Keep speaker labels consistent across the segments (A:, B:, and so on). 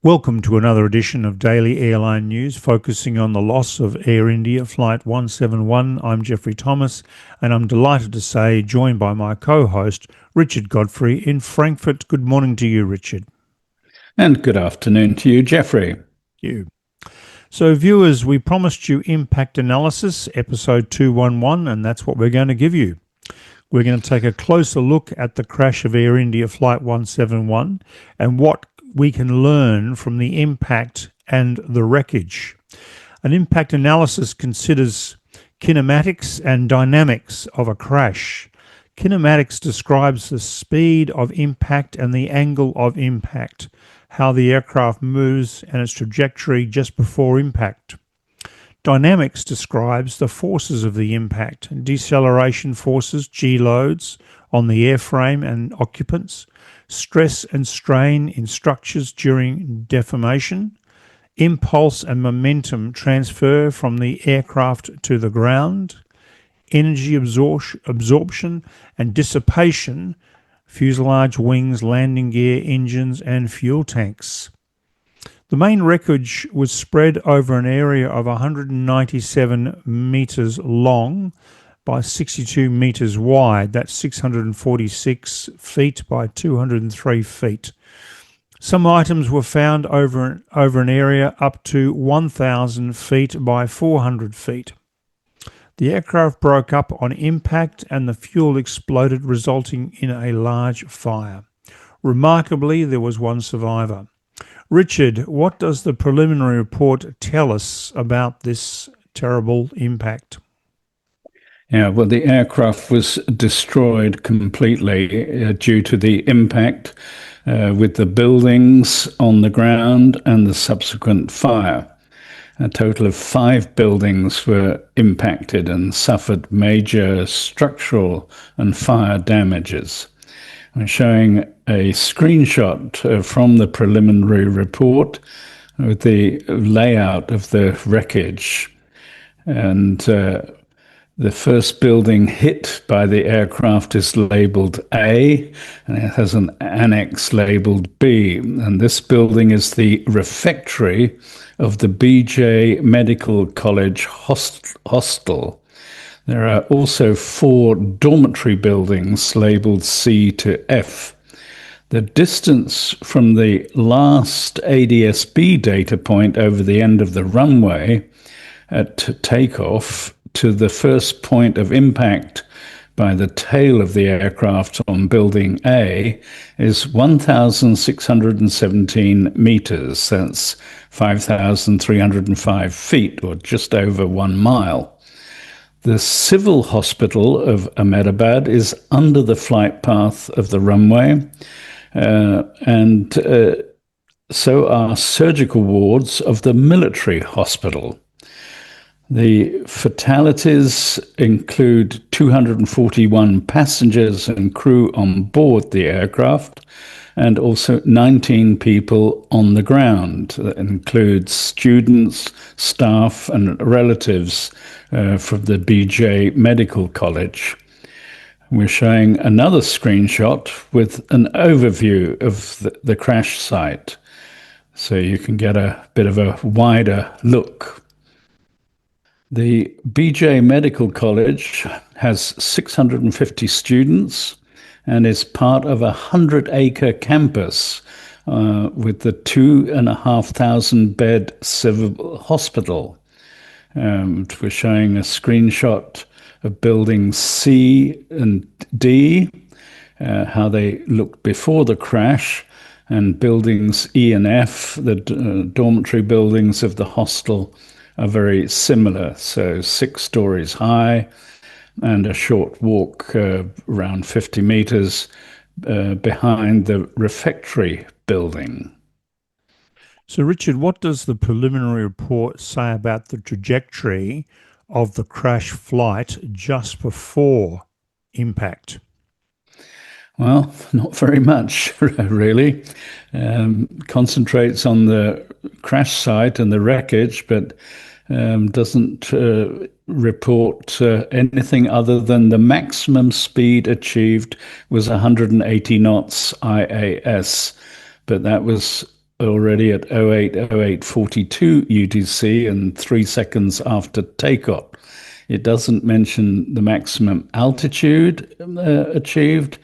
A: Welcome to another edition of Daily Airline News, focusing on the loss of Air India Flight 171. I'm Geoffrey Thomas, and I'm delighted to say, joined by my co-host, Richard Godfrey in Frankfurt. Good morning to you, Richard.
B: And good afternoon to you, Geoffrey.
A: You. So, viewers, we promised you impact analysis, episode 211, and that's what we're going to give you. We're going to take a closer look at the crash of Air India Flight 171 and what we can learn from the impact and the wreckage. An impact analysis considers kinematics and dynamics of a crash. Kinematics describes the speed of impact and the angle of impact, how the aircraft moves and its trajectory just before impact. Dynamics describes the forces of the impact, deceleration forces, G-loads, on the airframe and occupants, stress and strain in structures during deformation, impulse and momentum transfer from the aircraft to the ground, energy absorption and dissipation, fuselage, wings, landing gear, engines and fuel tanks. The main wreckage was spread over an area of 197 metres long by 62 metres wide. That's 646 feet by 203 feet. Some items were found over an area up to 1,000 feet by 400 feet. The aircraft broke up on impact and the fuel exploded, resulting in a large fire. Remarkably, there was one survivor. Richard, what does the preliminary report tell us about this terrible impact?
B: Yeah, well, the aircraft was destroyed completely due to the impact with the buildings on the ground and the subsequent fire. A total of 5 buildings were impacted and suffered major structural and fire damages. I'm showing a screenshot from the preliminary report with the layout of the wreckage. And the first building hit by the aircraft is labeled A, and it has an annex labeled B. And this building is the refectory of the BJ Medical College hostel. There are also 4 dormitory buildings labeled C to F. The distance from the last ADS-B data point over the end of the runway at takeoff to the first point of impact by the tail of the aircraft on building A is 1,617 meters. That's 5,305 feet, or just over 1 mile. The civil hospital of Ahmedabad is under the flight path of the runway, and so are surgical wards of the military hospital. The fatalities include 241 passengers and crew on board the aircraft, and also 19 people on the ground. That includes students, staff, and relatives from the BJ Medical College. We're showing another screenshot with an overview of the crash site, so you can get a bit of a wider look. The BJ Medical College has 650 students and is part of a 100-acre campus with the 2,500-bed civil hospital. We're showing a screenshot of buildings C and D, how they looked before the crash, and buildings E and F, the dormitory buildings of the hostel, are very similar. So 6 stories high and a short walk around 50 meters behind the refectory building.
A: So, Richard, what does the preliminary report say about the trajectory of the crash flight just before impact?
B: Well, not very much, really. Concentrates on the crash site and the wreckage, but doesn't report anything other than the maximum speed achieved was 180 knots IAS, but that was already at 08:08:42 UTC and 3 seconds after takeoff. It doesn't mention the maximum altitude achieved,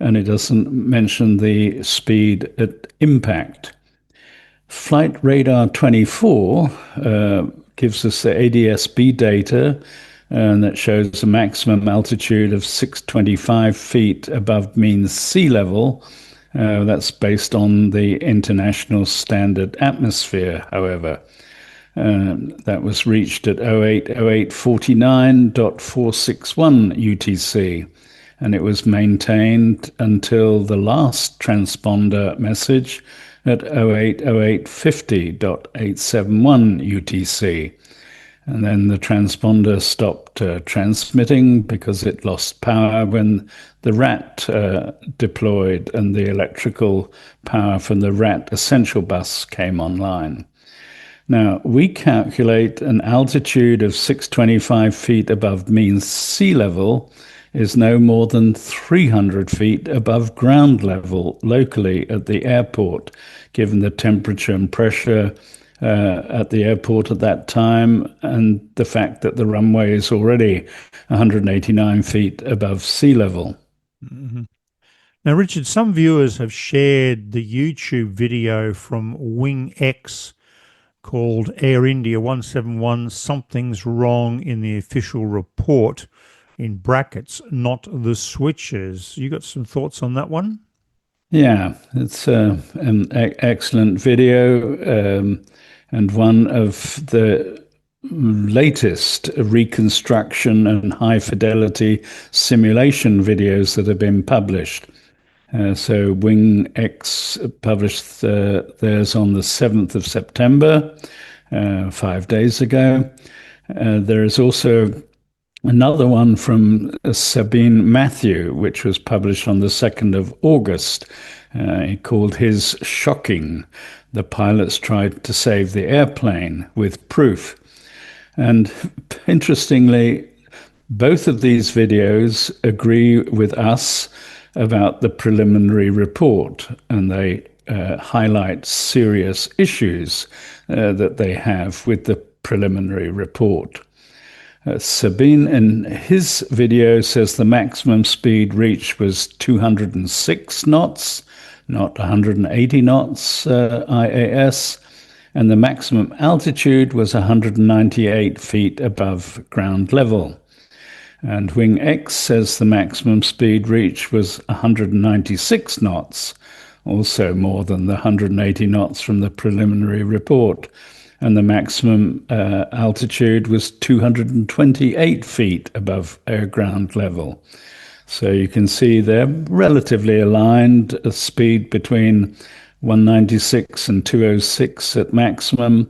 B: and it doesn't mention the speed at impact. Flight Radar 24 gives us the ADS-B data, and that shows a maximum altitude of 625 feet above mean sea level. That's based on the International Standard Atmosphere, however. That was reached at 08:08:49.461 UTC, and it was maintained until the last transponder message at 08:08:50.871 UTC. And then the transponder stopped transmitting because it lost power when the RAT deployed and the electrical power from the RAT essential bus came online. Now, we calculate an altitude of 625 feet above mean sea level is no more than 300 feet above ground level locally at the airport, given the temperature and pressure at the airport at that time, and the fact that the runway is already 189 feet above sea level.
A: Mm-hmm. Now, Richard, some viewers have shared the YouTube video from Wing X called Air India 171, Something's Wrong in the Official Report, in brackets, not the switches. You got some thoughts on that one?
B: Yeah, it's an excellent video, and one of the latest reconstruction and high fidelity simulation videos that have been published. So Wing X published theirs on the 7th of September, 5 days ago. There is also another one from Sabine Matthew, which was published on the 2nd of August. He called his Shocking. The pilots tried to save the airplane with proof. And interestingly, both of these videos agree with us about the preliminary report, and they highlight serious issues that they have with the preliminary report. Sabine, in his video, says the maximum speed reached was 206 knots, not 180 knots IAS, and the maximum altitude was 198 feet above ground level. And Wing X says the maximum speed reached was 196 knots, also more than the 180 knots from the preliminary report. And the maximum altitude was 228 feet above ground level. So you can see they're relatively aligned, a speed between 196 and 206 at maximum,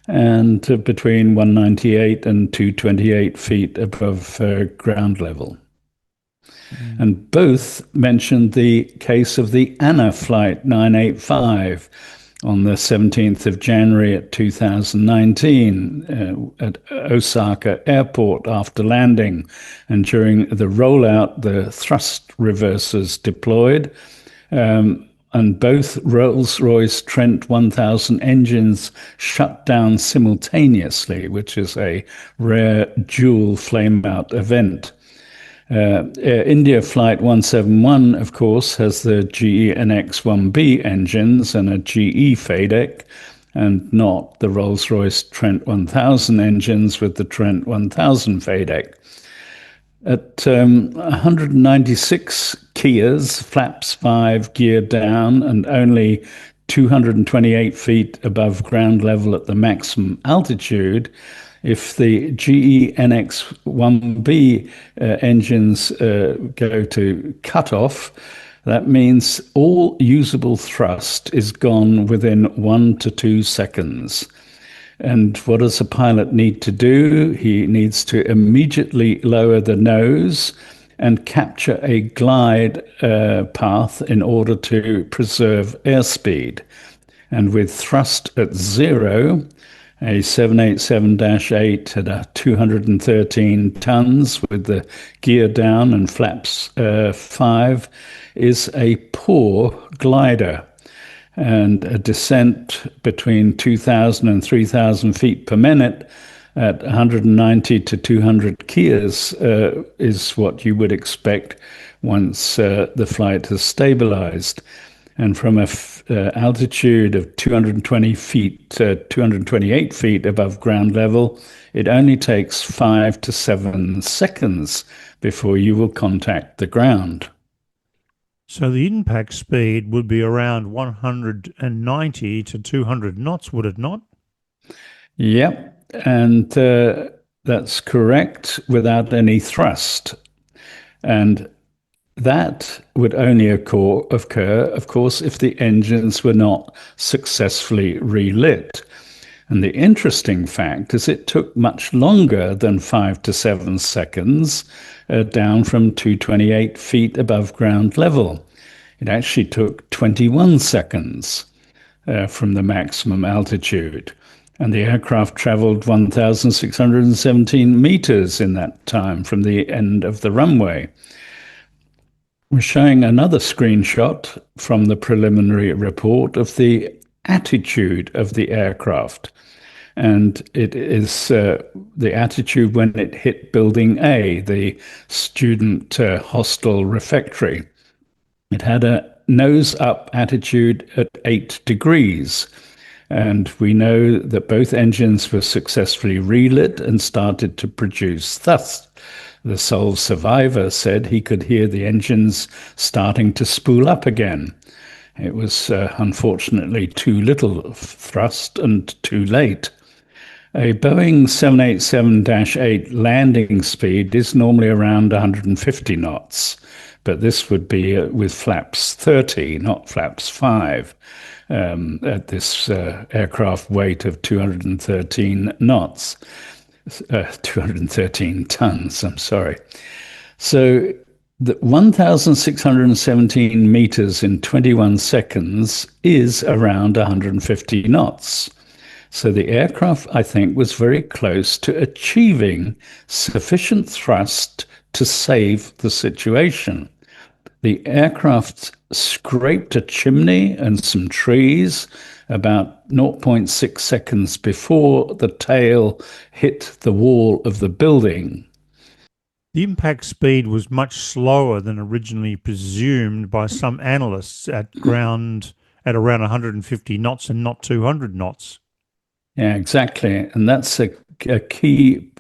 B: and between 198 and 228 feet above ground level. And both mentioned the case of the Anna Flight 985 on the 17th of January at 2019 at Osaka Airport after landing. And during the rollout, the thrust reversers deployed. And both Rolls-Royce Trent 1000 engines shut down simultaneously, which is a rare dual flame-out event. Air India Flight 171, of course, has the GE NX-1B engines and a GE FADEC, and not the Rolls-Royce Trent 1000 engines with the Trent 1000 FADEC. At 196 Kias, flaps 5, gear down, and only 228 feet above ground level at the maximum altitude, if the GE NX-1B engines go to cutoff, that means all usable thrust is gone within 1 to 2 seconds. And what does a pilot need to do? He needs to immediately lower the nose and capture a glide path in order to preserve airspeed. And with thrust at 0, a 787-8 at 213 tons with the gear down and flaps 5 is a poor glider. and a descent between 2,000 and 3,000 feet per minute at 190 to 200 kias is what you would expect once the flight has stabilized. And from an altitude of 220 feet, 228 feet above ground level, it only takes 5 to 7 seconds before you will contact the ground.
A: So the impact speed would be around 190 to 200 knots, would it not?
B: Yep, and that's correct, without any thrust. And that would only occur, of course, if the engines were not successfully relit. And the interesting fact is it took much longer than 5 to 7 seconds down from 228 feet above ground level. It actually took 21 seconds from the maximum altitude. And the aircraft traveled 1,617 meters in that time from the end of the runway. We're showing another screenshot from the preliminary report of the attitude of the aircraft. And it is the attitude when it hit Building A, the student hostel refectory. It had a nose-up attitude at 8 degrees. And we know that both engines were successfully relit and started to produce thrust. The sole survivor said he could hear the engines starting to spool up again. It was unfortunately too little thrust and too late. A Boeing 787-8 landing speed is normally around 150 knots, but this would be with flaps 30, not flaps 5, at this aircraft weight of 213 knots. 213 tons, I'm sorry. So the 1,617 meters in 21 seconds is around 150 knots. So the aircraft, I think, was very close to achieving sufficient thrust to save the situation. The aircraft scraped a chimney and some trees about 0.6 seconds before the tail hit the wall of the building.
A: The impact speed was much slower than originally presumed by some analysts at ground at around 150 knots and not 200 knots.
B: Yeah, exactly. And that's a key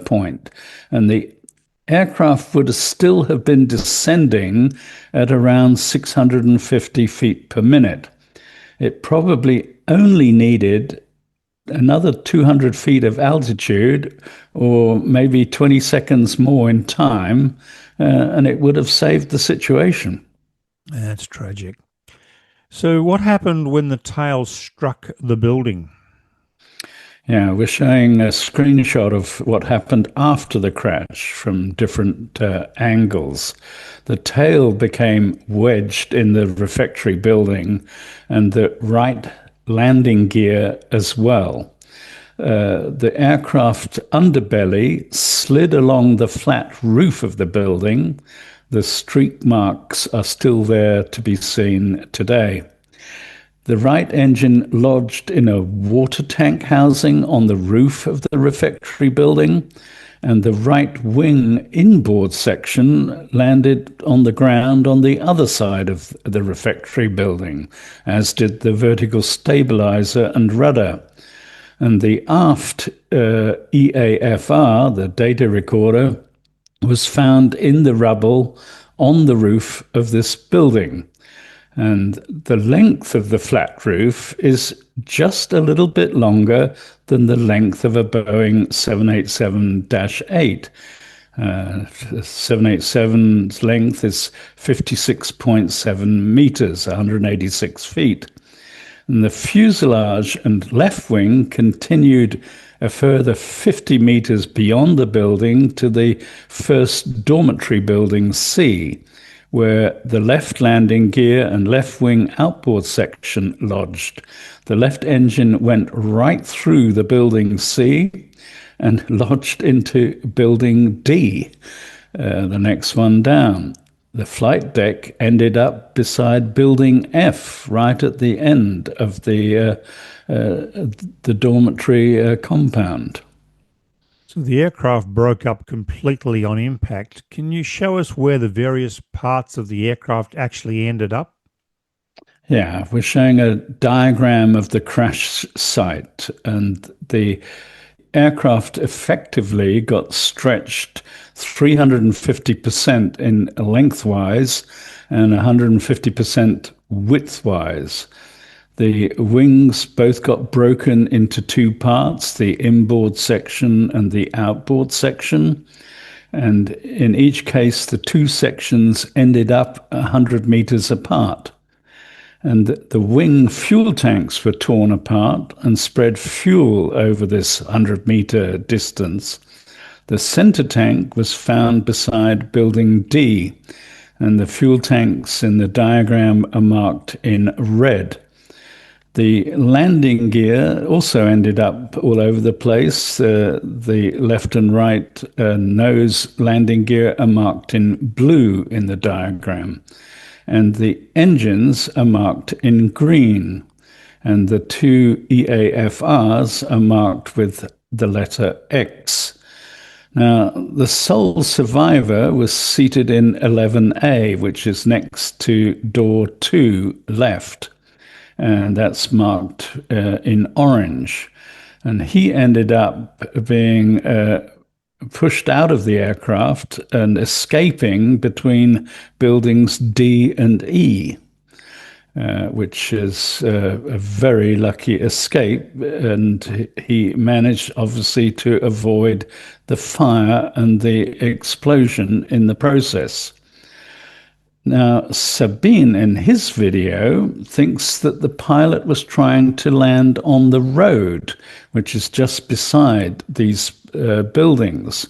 B: point. And the aircraft would still have been descending at around 650 feet per minute. It probably only needed another 200 feet of altitude or maybe 20 seconds more in time, and it would have saved the situation.
A: That's tragic. So what happened when the tail struck the building?
B: Yeah, we're showing a screenshot of what happened after the crash from different angles. The tail became wedged in the refectory building and the right landing gear as well. The aircraft underbelly slid along the flat roof of the building. The streak marks are still there to be seen today. The right engine lodged in a water tank housing on the roof of the refectory building, and the right wing inboard section landed on the ground on the other side of the refectory building, as did the vertical stabilizer and rudder. And the aft EAFR, the data recorder, was found in the rubble on the roof of this building. And the length of the flat roof is just a little bit longer than the length of a Boeing 787-8. 787's length is 56.7 meters, 186 feet. And the fuselage and left wing continued a further 50 meters beyond the building to the first dormitory building C, where the left landing gear and left wing outboard section lodged. The left engine went right through the building C and lodged into building D, the next one down. the flight deck ended up beside Building F, right at the end of the dormitory compound.
A: So the aircraft broke up completely on impact. Can you show us where the various parts of the aircraft actually ended up?
B: Yeah, we're showing a diagram of the crash site, and the aircraft effectively got stretched 350% in lengthwise and 150% widthwise. The wings both got broken into two parts, the inboard section and the outboard section. And in each case, the two sections ended up 100 meters apart. And the wing fuel tanks were torn apart and spread fuel over this 100-meter distance. The center tank was found beside Building D, and the fuel tanks in the diagram are marked in red. The landing gear also ended up all over the place. The left and right nose landing gear are marked in blue in the diagram, and the engines are marked in green, and the two EAFRs are marked with the letter X. Now, the sole survivor was seated in 11A, which is next to door 2 left, and that's marked in orange. And he ended up being pushed out of the aircraft and escaping between buildings D and E, which is a very lucky escape. And he managed, obviously, to avoid the fire and the explosion in the process. Now, Sabine, in his video, thinks that the pilot was trying to land on the road, which is just beside these buildings.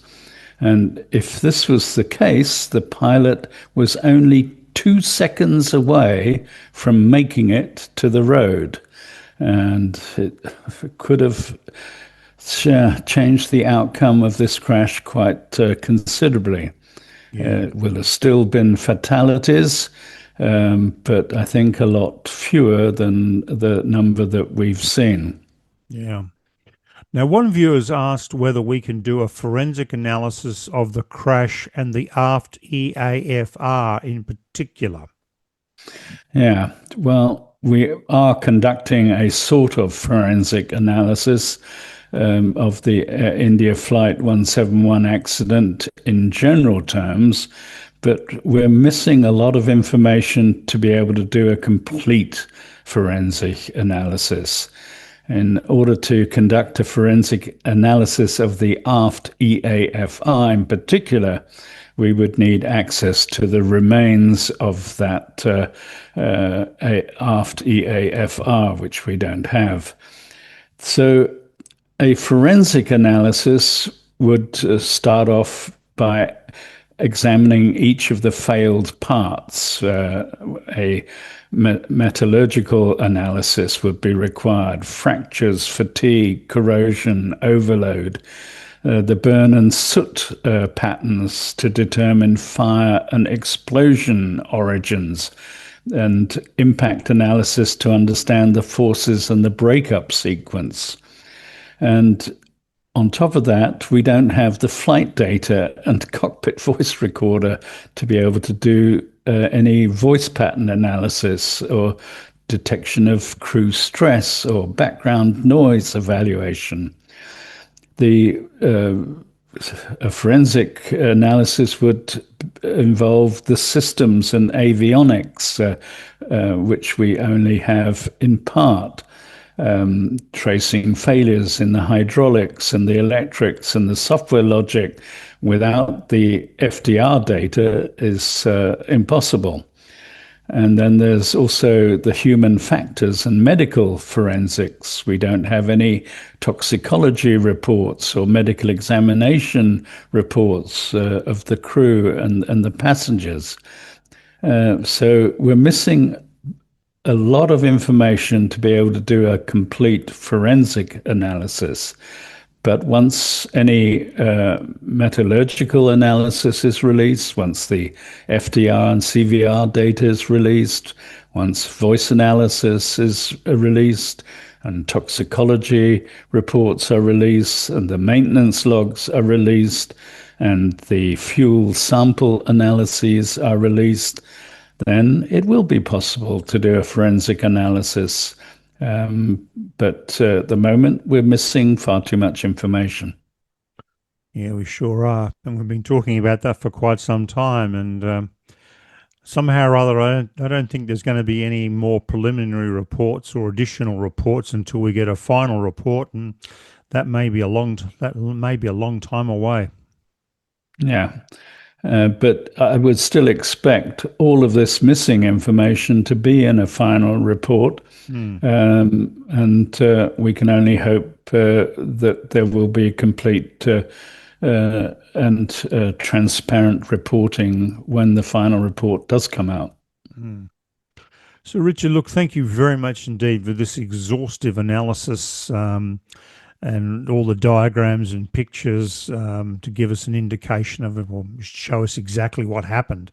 B: And if this was the case, the pilot was only 2 seconds away from making it to the road. And it could have changed the outcome of this crash quite considerably. It will have still been fatalities, but I think a lot fewer than the number that we've seen.
A: Yeah. Now, one viewer has asked whether we can do a forensic analysis of the crash and the aft EAFR in particular.
B: Yeah, well, we are conducting a sort of forensic analysis of the India Flight 171 accident in general terms, but we're missing a lot of information to be able to do a complete forensic analysis. In order to conduct a forensic analysis of the aft EAFR in particular, we would need access to the remains of that aft EAFR, which we don't have. So a forensic analysis would start off by examining each of the failed parts. A metallurgical analysis would be required: fractures, fatigue, corrosion, overload, the burn and soot patterns to determine fire and explosion origins, and impact analysis to understand the forces and the breakup sequence. And on top of that, we don't have the flight data and cockpit voice recorder to be able to do any voice pattern analysis or detection of crew stress or background noise evaluation. A forensic analysis would involve the systems and avionics, which we only have in part. Tracing failures in the hydraulics and the electrics and the software logic without the FDR data is impossible. And then there's also the human factors and medical forensics. We don't have any toxicology reports or medical examination reports of the crew and the passengers. So we're missing a lot of information to be able to do a complete forensic analysis. But once any metallurgical analysis is released, once the FDR and CVR data is released, once voice analysis is released, and toxicology reports are released, and the maintenance logs are released, and the fuel sample analyses are released, then it will be possible to do a forensic analysis. But at the moment, we're missing far too much information.
A: Yeah, we sure are. And we've been talking about that for quite some time. And somehow or other, I don't think there's going to be any more preliminary reports or additional reports until we get a final report. And that may be a long time away.
B: Yeah. But I would still expect all of this missing information to be in a final report. And we can only hope that there will be complete and transparent reporting when the final report does come out.
A: So, Richard, look, thank you very much indeed for this exhaustive analysis and all the diagrams and pictures to give us an indication of it, or show us exactly what happened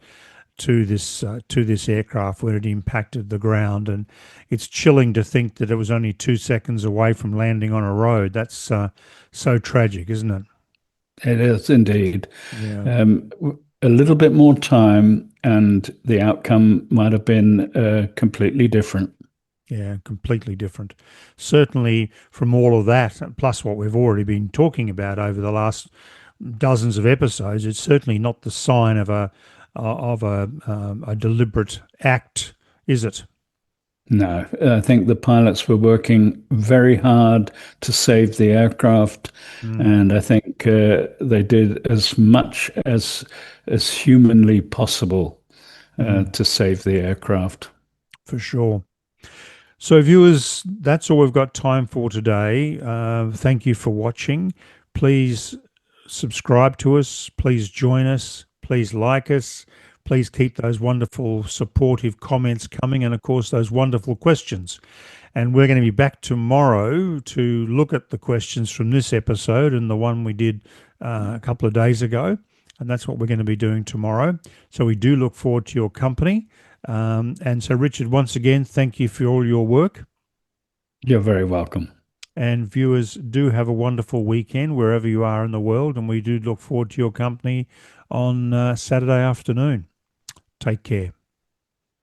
A: to this aircraft when it impacted the ground. And it's chilling to think that it was only 2 seconds away from landing on a road. That's so tragic, isn't it?
B: It is indeed.
A: Yeah.
B: A little bit more time, and the outcome might have been completely different.
A: Yeah, completely different. Certainly from all of that, plus what we've already been talking about over the last dozens of episodes, it's certainly not the sign of a deliberate act, is it?
B: No, I think the pilots were working very hard to save the aircraft, and I think they did as much as humanly possible to save the aircraft.
A: For sure. So, viewers, that's all we've got time for today. Thank you for watching. Please subscribe to us. Please join us. Please like us. Please keep those wonderful supportive comments coming, and of course those wonderful questions. And we're going to be back tomorrow to look at the questions from this episode and the one we did a couple of days ago. And that's what we're going to be doing tomorrow. So we do look forward to your company. And so, Richard, once again, thank you for all your work.
B: You're very welcome.
A: And viewers, do have a wonderful weekend wherever you are in the world. And we do look forward to your company on Saturday afternoon. Take care.